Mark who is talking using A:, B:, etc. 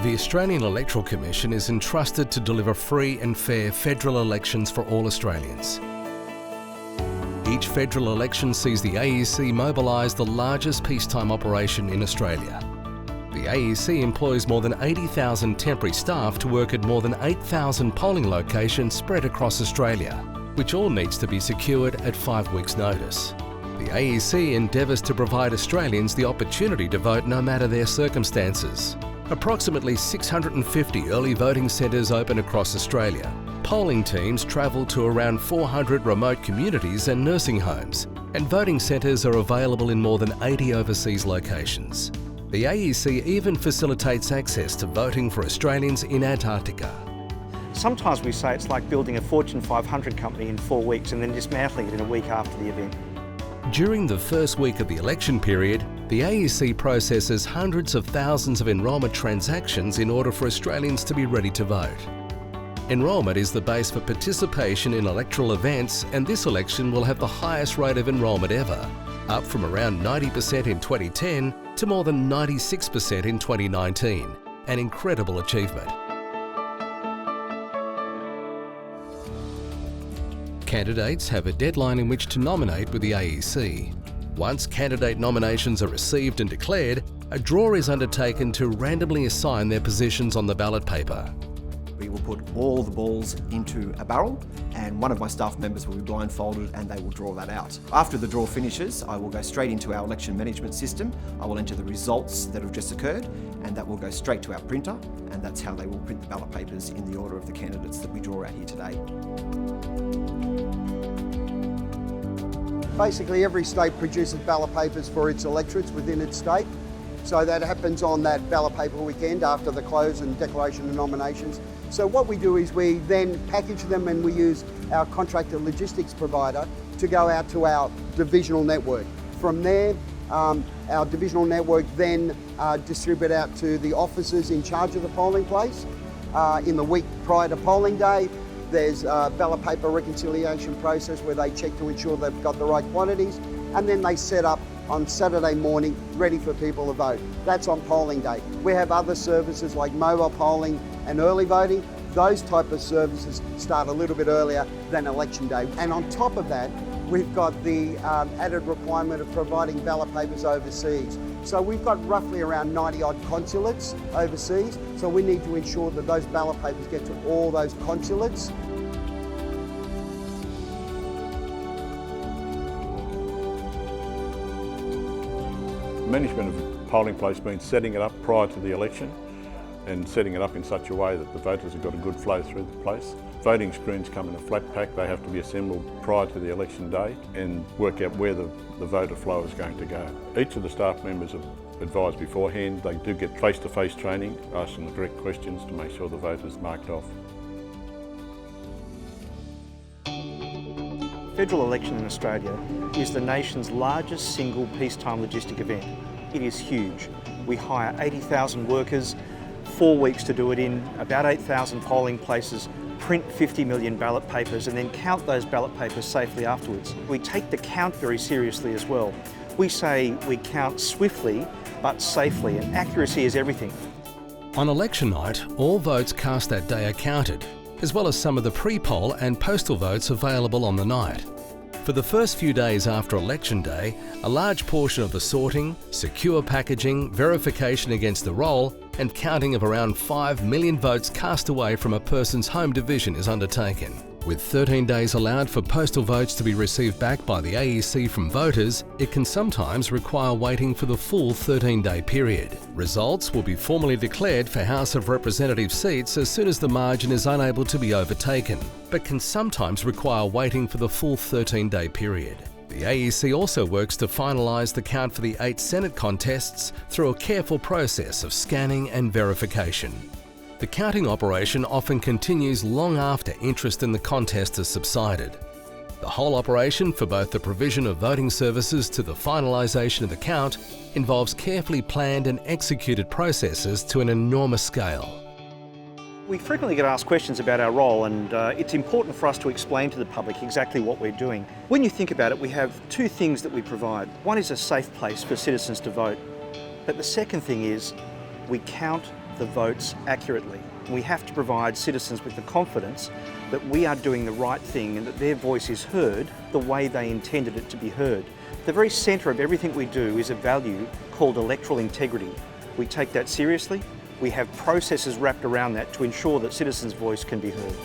A: The Australian Electoral Commission is entrusted to deliver free and fair federal elections for all Australians. Each federal election sees the AEC mobilise the largest peacetime operation in Australia. The AEC employs more than 80,000 temporary staff to work at more than 8,000 polling locations spread across Australia, which all needs to be secured at 5 weeks' notice. The AEC endeavours to provide Australians the opportunity to vote no matter their circumstances. Approximately 650 early voting centres open across Australia. Polling teams travel to around 400 remote communities and nursing homes, and voting centres are available in more than 80 overseas locations. The AEC even facilitates access to voting for Australians in Antarctica.
B: Sometimes we say it's like building a Fortune 500 company in 4 weeks and then dismantling it in a week after the event.
A: During the first week of the election period, the AEC processes hundreds of thousands of enrolment transactions in order for Australians to be ready to vote. Enrolment is the base for participation in electoral events, and this election will have the highest rate of enrolment ever, up from around 90% in 2010 to more than 96% in 2019, an incredible achievement. Candidates have a deadline in which to nominate with the AEC. Once candidate nominations are received and declared, a draw is undertaken to randomly assign their positions on the ballot paper.
C: We will put all the balls into a barrel and one of my staff members will be blindfolded and they will draw that out. After the draw finishes, I will go straight into our election management system. I will enter the results that have just occurred and that will go straight to our printer, and that's how they will print the ballot papers in the order of the candidates that we draw out here today.
D: Basically, every state produces ballot papers for its electorates within its state. So that happens on that ballot paper weekend after the close and declaration of nominations. So what we do is we then package them and we use our contractor logistics provider to go out to our divisional network. From there, our divisional network then distribute out to the officers in charge of the polling place. In the week prior to polling day, there's a ballot paper reconciliation process where they check to ensure they've got the right quantities, and then they set up on Saturday morning ready for people to vote. That's on polling day. We have other services like mobile polling and early voting. Those type of services start a little bit earlier than election day. And on top of that, we've got the added requirement of providing ballot papers overseas. So we've got roughly around 90 odd consulates overseas. So we need to ensure that those ballot papers get to all those consulates.
E: Management of the polling place means setting it up prior to the election and setting it up in such a way that the voters have got a good flow through the place. Voting screens come in a flat pack. They have to be assembled prior to the election day and work out where the voter flow is going to go. Each of the staff members are advised beforehand. They do get face-to-face training, asking the correct questions to make sure the vote is marked off.
B: Federal election in Australia is the nation's largest single peacetime logistic event. It is huge. We hire 80,000 workers, 4 weeks to do it in, about 8,000 polling places, print 50 million ballot papers and then count those ballot papers safely afterwards. We take the count very seriously as well. We say we count swiftly but safely, and accuracy is everything.
A: On election night, all votes cast that day are counted, as well as some of the pre-poll and postal votes available on the night. For the first few days after Election Day, a large portion of the sorting, secure packaging, verification against the roll, and counting of around 5 million votes cast away from a person's home division is undertaken. With 13 days allowed for postal votes to be received back by the AEC from voters, it can sometimes require waiting for the full 13-day period. Results will be formally declared for House of Representatives seats as soon as the margin is unable to be overtaken, but can sometimes require waiting for the full 13-day period. The AEC also works to finalise the count for the 8 Senate contests through a careful process of scanning and verification. The counting operation often continues long after interest in the contest has subsided. The whole operation, for both the provision of voting services to the finalisation of the count, involves carefully planned and executed processes to an enormous scale.
B: We frequently get asked questions about our role, and it's important for us to explain to the public exactly what we're doing. When you think about it, we have 2 things that we provide. One is a safe place for citizens to vote, but the second thing is we count the votes accurately. We have to provide citizens with the confidence that we are doing the right thing and that their voice is heard the way they intended it to be heard. The very centre of everything we do is a value called electoral integrity. We take that seriously. We have processes wrapped around that to ensure that citizens' voice can be heard.